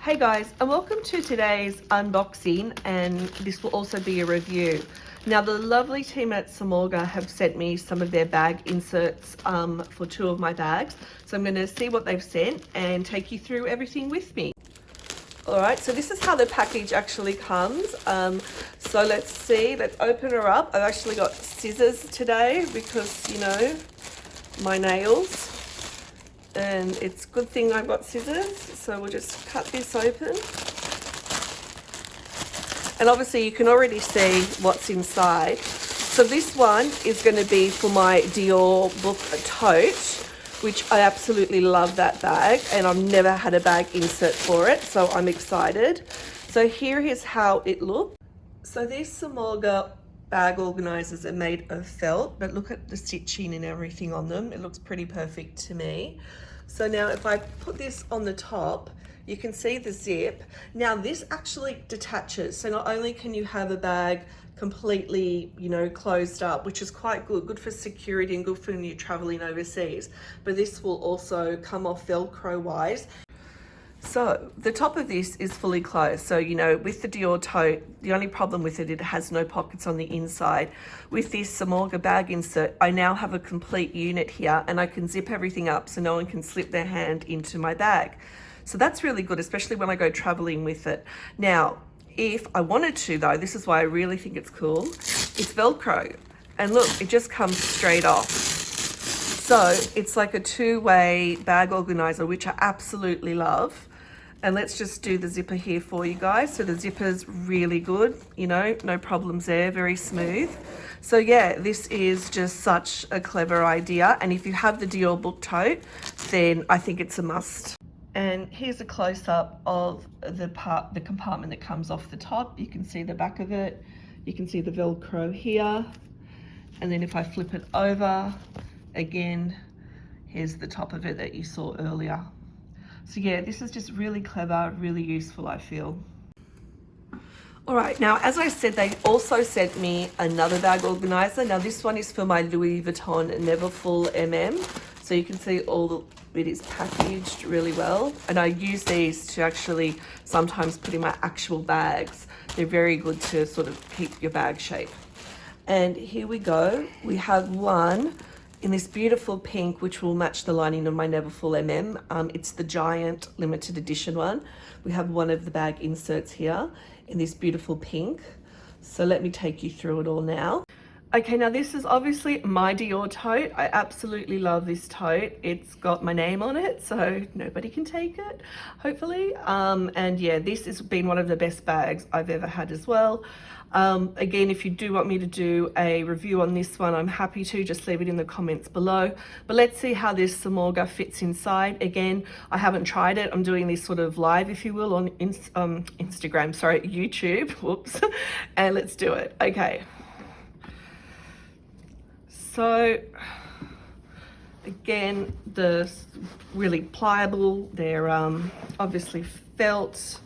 Hey guys, and welcome to today's unboxing, and this will also be a review. Now the lovely team at Samorga have sent me some of their bag inserts for two of my bags. So I'm going to see what they've sent and take you through everything with me. Alright, so this is how the package actually comes. So let's see, let's open her up. I've actually got scissors today because, you know, my nails. And it's a good thing I've got scissors, so we'll just cut this open. And obviously you can already see what's inside. So this one is going to be for my Dior book Tote, which I absolutely love that bag, and I've never had a bag insert for it, so I'm excited. So here is how it looks. So these Samorga bag organizers are made of felt, but look at the stitching and everything on them. It looks pretty perfect to me. So now if I put this on the top, you can see the zip. Now this actually detaches, so not only can you have a bag completely, you know, closed up, which is quite good for security and good for when you're traveling overseas, but this will also come off Velcro wise. So the top of this is fully closed. So, you know, with the Dior tote, the only problem with it, it has no pockets on the inside. With this Samorga bag insert, I now have a complete unit here, and I can zip everything up so no one can slip their hand into my bag. So that's really good, especially when I go traveling with it. Now, if I wanted to though, this is why I really think it's cool, it's Velcro. And look, it just comes straight off. So it's like a two-way bag organizer, which I absolutely love. And let's just do the zipper here for you guys. So the zipper's really good, you know, no problems there, very smooth. So yeah, this is just such a clever idea. And if you have the Dior book tote, then I think it's a must. And here's a close-up of the compartment that comes off the top. You can see the back of it. You can see the Velcro here. And then if I flip it over, again, here's the top of it that you saw earlier. So yeah, this is just really clever, really useful, I feel. All right, now, as I said, they also sent me another bag organizer. Now this one is for my Louis Vuitton Neverfull So you can see all it is packaged really well. And I use these to actually sometimes put in my actual bags. They're very good to sort of keep your bag shape. And here we go. We have one in this beautiful pink, which will match the lining of my Neverfull It's the giant limited edition one. We have one of the bag inserts here in this beautiful pink. So let me take you through it all now. Okay, now this is obviously my Dior tote. I absolutely love this tote. It's got my name on it, so nobody can take it, hopefully. And yeah, this has been one of the best bags I've ever had as well. Again, if you do want me to do a review on this one, I'm happy to. Just leave it in the comments below. But let's see how this Samorga fits inside. Again, I haven't tried it. I'm doing this sort of live, if you will, on Instagram, sorry, YouTube. Whoops. And let's do it. Okay. So again, the really pliable, they're obviously felt.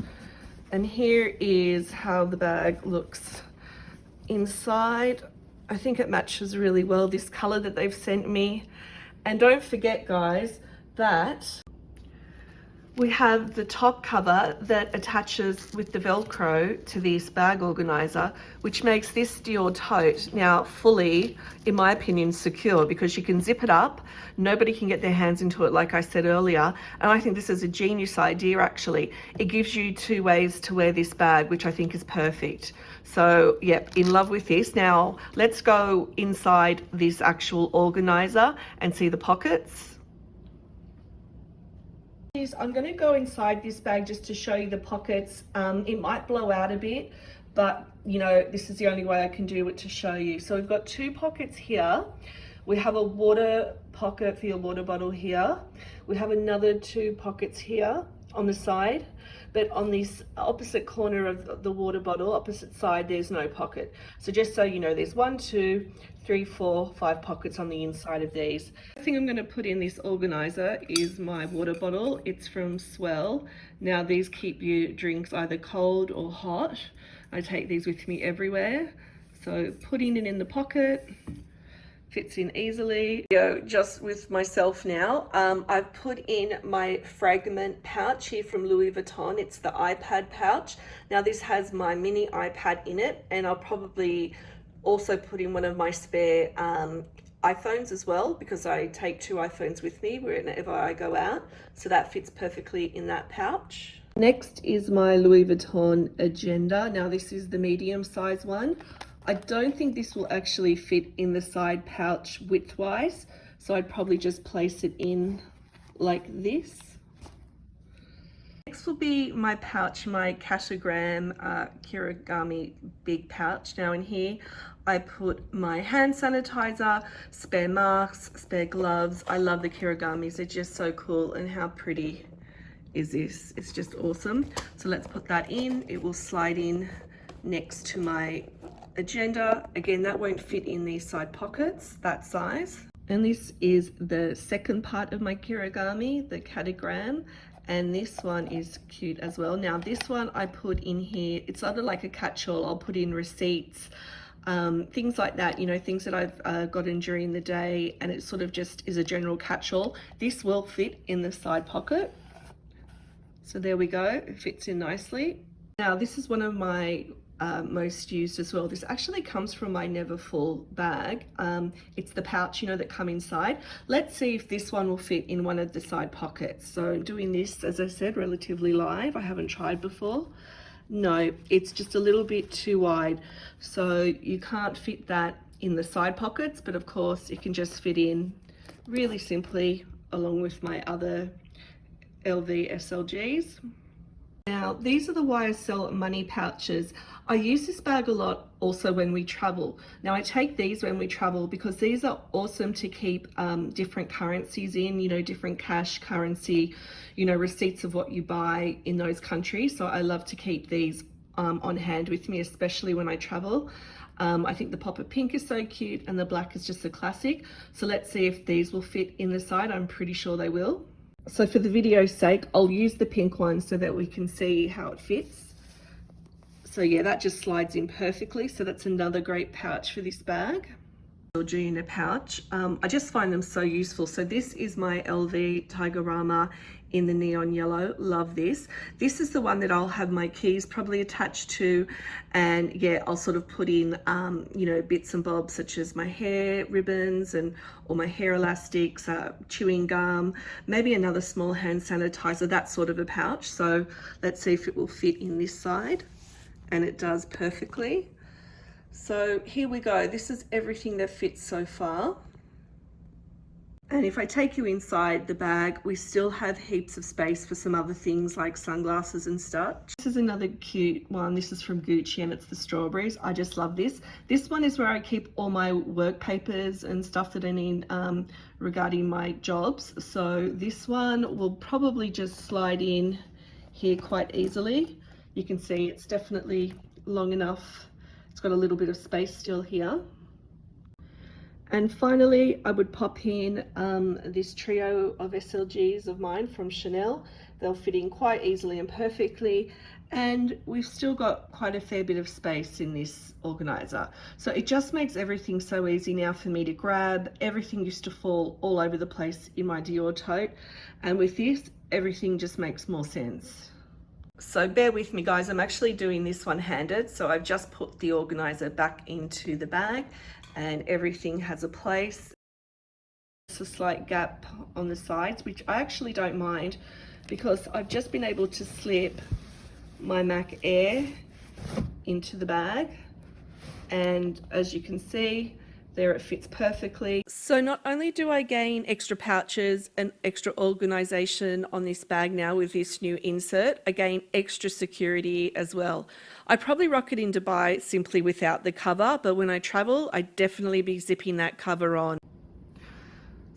And here is how the bag looks inside. I think it matches really well, this color that they've sent me. And don't forget, guys, that we have the top cover that attaches with the Velcro to this bag organizer, which makes this Dior tote now fully, in my opinion, secure, because you can zip it up. Nobody can get their hands into it, like I said earlier. And I think this is a genius idea, actually. It gives you two ways to wear this bag, which I think is perfect. So, yep, in love with this. Now, let's go inside this actual organizer and see the pockets. I'm going to go inside this bag just to show you the pockets. It might blow out a bit, but you know, this is the only way I can do it to show you. So we've got two pockets here. We have a water pocket for your water bottle here. We have another two pockets here on the side, but on this opposite corner of the water bottle, opposite side, there's no pocket. So just so you know, there's 1, 2, 3, 4, 5 pockets on the inside of these. The thing I'm going to put in this organizer is my water bottle. It's from Swell. Now these keep your drinks either cold or hot. I take these with me everywhere. So putting it in the pocket, fits in easily. Just with myself now, I've put in my fragment pouch here from Louis Vuitton. It's the iPad pouch. Now this has my mini iPad in it, and I'll probably also put in one of my spare iPhones as well, because I take 2 iPhones with me whenever I go out. So that fits perfectly in that pouch. Next is my Louis Vuitton agenda. Now this is the medium size one. I don't think this will actually fit in the side pouch widthwise, so I'd probably just place it in like this. Next will be my pouch, my Catagram Kirigami big pouch. Now in here, I put my hand sanitizer, spare masks, spare gloves. I love the Kirigamis, they're just so cool, and how pretty is this? It's just awesome. So let's put that in. It will slide in next to my agenda. Again, that won't fit in these side pockets, that size. And this is the second part of my Kirigami, the Catagram, and this one is cute as well. Now this one I put in here, it's sort of like a catch-all. I'll put in receipts, things like that, you know, things that I've gotten during the day, and it sort of just is a general catch-all. This will fit in the side pocket. So there we go, it fits in nicely. Now this is one of my most used as well. This actually comes from my Neverfull bag. It's the pouch, you know, that come inside. Let's see if this one will fit in one of the side pockets. So I'm doing this, as I said, relatively live. I haven't tried before. No, it's just a little bit too wide. So you can't fit that in the side pockets, but of course it can just fit in really simply along with my other LV SLGs. Now, these are the YSL money pouches. I use this bag a lot also when we travel. Now, I take these when we travel because these are awesome to keep different currencies in, you know, different cash, currency, you know, receipts of what you buy in those countries. So I love to keep these on hand with me, especially when I travel. I think the pop of pink is so cute, and the black is just a classic. So let's see if these will fit in the side. I'm pretty sure they will. So for the video's sake, I'll use the pink one so that we can see how it fits. So yeah, that just slides in perfectly. So that's another great pouch for this bag. Junior pouch. I just find them so useful. So this is my LV Tigerama in the neon yellow. Love this. This is the one that I'll have my keys probably attached to, and yeah, I'll sort of put in you know, bits and bobs such as my hair ribbons and or my hair elastics, chewing gum, maybe another small hand sanitizer, that sort of a pouch. So let's see if it will fit in this side, and it does perfectly. So here we go. This is everything that fits so far. And if I take you inside the bag, we still have heaps of space for some other things like sunglasses and stuff. This is another cute one. This is from Gucci, and it's the strawberries. I just love this. This one is where I keep all my work papers and stuff that I need regarding my jobs. So this one will probably just slide in here quite easily. You can see it's definitely long enough. It's got a little bit of space still here. And finally, I would pop in this trio of SLGs of mine from Chanel. They'll fit in quite easily and perfectly. And we've still got quite a fair bit of space in this organizer. So it just makes everything so easy now for me to grab. Everything used to fall all over the place in my Dior tote. And with this, everything just makes more sense. So bear with me guys, I'm actually doing this one-handed. So I've just put the organizer back into the bag and everything has a place. It's a slight gap on the sides, which I actually don't mind because I've just been able to slip my Mac Air into the bag. And as you can see, there it fits perfectly. So not only do I gain extra pouches and extra organization on this bag now with this new insert, I gain extra security as well. I probably rock it in Dubai simply without the cover, but when I travel, I definitely be zipping that cover on.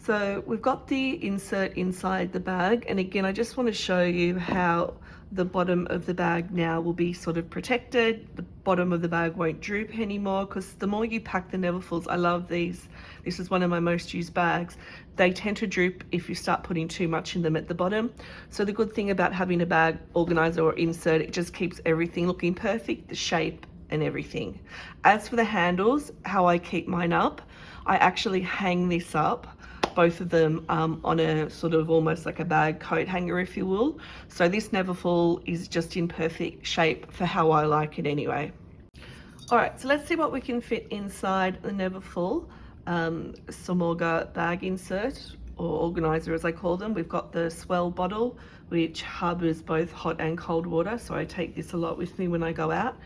So we've got the insert inside the bag, and again, I just want to show you how the bottom of the bag now will be sort of protected. The bottom of the bag won't droop anymore, because the more you pack the Neverfulls, I love these. This is one of my most used bags. They tend to droop if you start putting too much in them at the bottom. So the good thing about having a bag organizer or insert, it just keeps everything looking perfect, the shape and everything. As for the handles, how I keep mine up, I actually hang this up, both of them on a sort of almost like a bag coat hanger, if you will. So this Neverfull is just in perfect shape for how I like it anyway. All right, so let's see what we can fit inside the Neverfull Samorga bag insert, or organizer as I call them. We've got the swell bottle, which harbors both hot and cold water, so I take this a lot with me when I go out.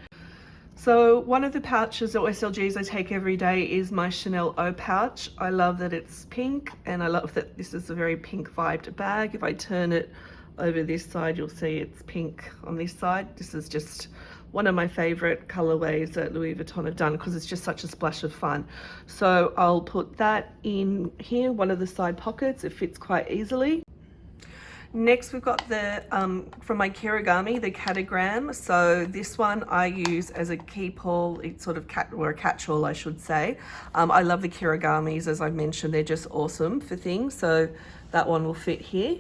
So one of the pouches or SLGs I take every day is my Chanel O pouch. I love that it's pink, and I love that this is a very pink vibed bag. If I turn it over this side, you'll see it's pink on this side. This is just one of my favorite colorways that Louis Vuitton have done because it's just such a splash of fun. So I'll put that in here, one of the side pockets. It fits quite easily. Next, we've got the, from my Kirigami, the catagram. So this one I use as a keep all, it's sort of or a catch-all, I should say. I love the Kirigamis, as I mentioned, they're just awesome for things. So that one will fit here.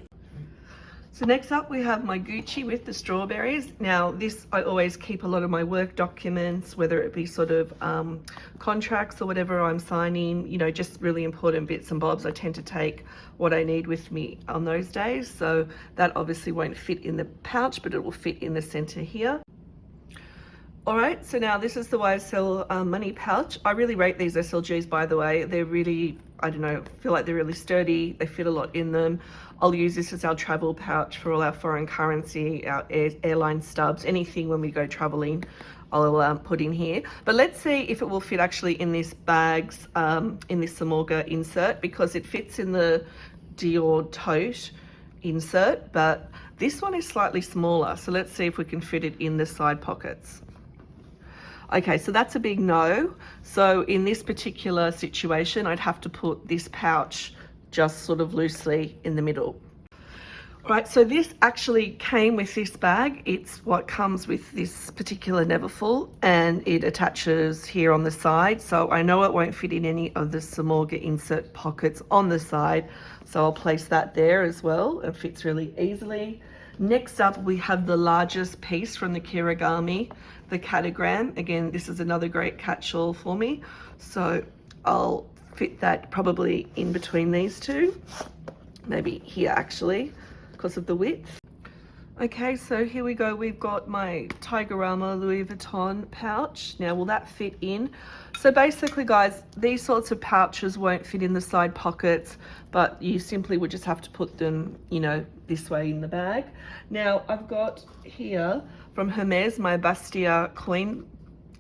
So next up we have my Gucci with the strawberries. Now this, I always keep a lot of my work documents, whether it be sort of contracts or whatever I'm signing, you know, just really important bits and bobs. I tend to take what I need with me on those days. So that obviously won't fit in the pouch, but it will fit in the center here. All right, so now this is the YSL money pouch. I really rate these SLGs, by the way. They're really, I don't know, feel like they're really sturdy. They fit a lot in them. I'll use this as our travel pouch for all our foreign currency, our airline stubs, anything when we go traveling, I'll put in here. But let's see if it will fit actually in this bag's, in this Samorga insert, because it fits in the Dior Tote insert, but this one is slightly smaller. So let's see if we can fit it in the side pockets. Okay, so that's a big no. So in this particular situation, I'd have to put this pouch just sort of loosely in the middle. Right, so this actually came with this bag. It's what comes with this particular Neverfull, and it attaches here on the side. So I know it won't fit in any of the Samorga insert pockets on the side. So I'll place that there as well. It fits really easily. Next up, we have the largest piece from the Kirigami, the catagram. Again, this is another great catch-all for me. So I'll fit that probably in between these two, maybe here actually, because of the width. Okay, so here we go. We've got my Tigerama Louis Vuitton pouch. Now, will that fit in? So basically, guys, these sorts of pouches won't fit in the side pockets, but you simply would just have to put them, you know, this way in the bag. Now, I've got here from Hermes my Bastia coin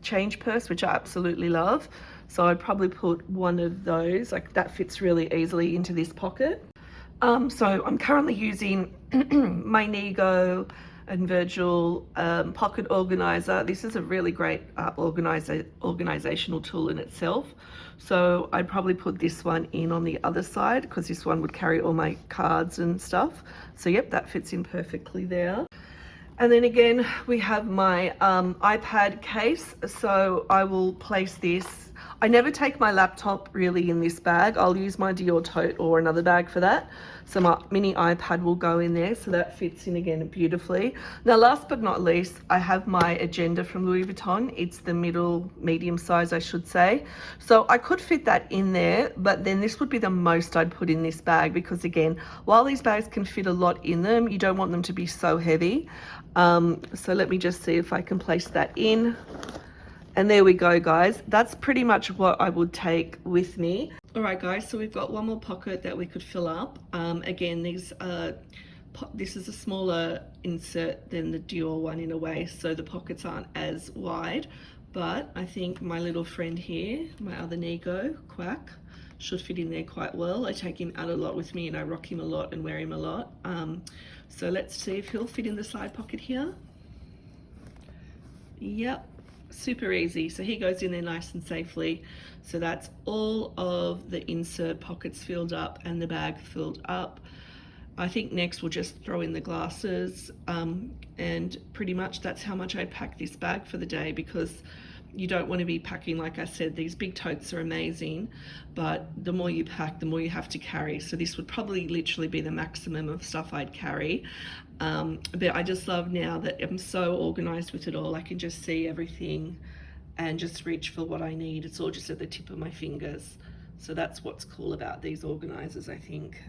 change purse, which I absolutely love. So I'd probably put one of those, like that fits really easily into this pocket. So I'm currently using my Nego and Virgil pocket organizer. This is a really great organizational tool in itself. So I'd probably put this one in on the other side, because this one would carry all my cards and stuff. So yep, that fits in perfectly there. And then again, we have my iPad case. So I will place this. I never take my laptop really in this bag. I'll use my Dior Tote or another bag for that. So my mini iPad will go in there, so that fits in again beautifully. Now, last but not least, I have my agenda from Louis Vuitton. It's the medium size, I should say. So I could fit that in there, but then this would be the most I'd put in this bag, because again, while these bags can fit a lot in them, you don't want them to be so heavy. So let me just see if I can place that in. And there we go, guys. That's pretty much what I would take with me. All right, guys, so we've got one more pocket that we could fill up. Again, this is a smaller insert than the Dior one in a way, so the pockets aren't as wide. But I think my little friend here, my other Nego, Quack, should fit in there quite well. I take him out a lot with me and I rock him a lot and wear him a lot. So let's see if he'll fit in the side pocket here. Yep. Super easy. So he goes in there nice and safely. So that's all of the insert pockets filled up and the bag filled up. I think next we'll just throw in the glasses, and pretty much that's how much I pack this bag for the day, because you don't want to be packing, like I said, these big totes are amazing, but the more you pack, the more you have to carry. So this would probably literally be the maximum of stuff I'd carry. But I just love now that I'm so organized with it all. I can just see everything and just reach for what I need. It's all just at the tip of my fingers. So that's what's cool about these organizers, I think.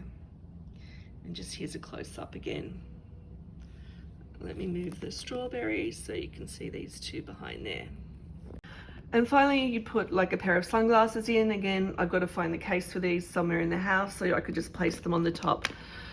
And just here's a close-up again. Let me move the strawberries so you can see these two behind there. And finally, you put like a pair of sunglasses in. Again, I've got to find the case for these somewhere in the house so I could just place them on the top.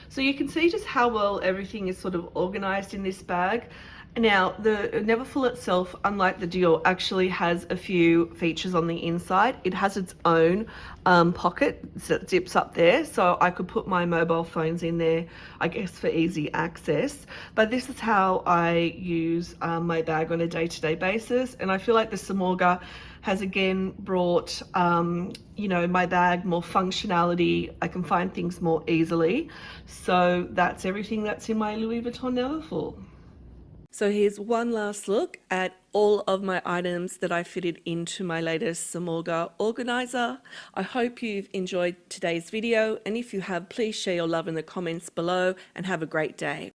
So you can see just how well everything is sort of organized in this bag. Now, the Neverfull itself, unlike the Dior, actually has a few features on the inside. It has its own pocket that zips up there, so I could put my mobile phones in there, I guess, for easy access. But this is how I use my bag on a day-to-day basis, and I feel like the Samorga has again brought, you know, my bag more functionality. I can find things more easily. So that's everything that's in my Louis Vuitton Neverfull. So here's one last look at all of my items that I fitted into my latest Samorga organizer. I hope you've enjoyed today's video, and if you have, please share your love in the comments below and have a great day.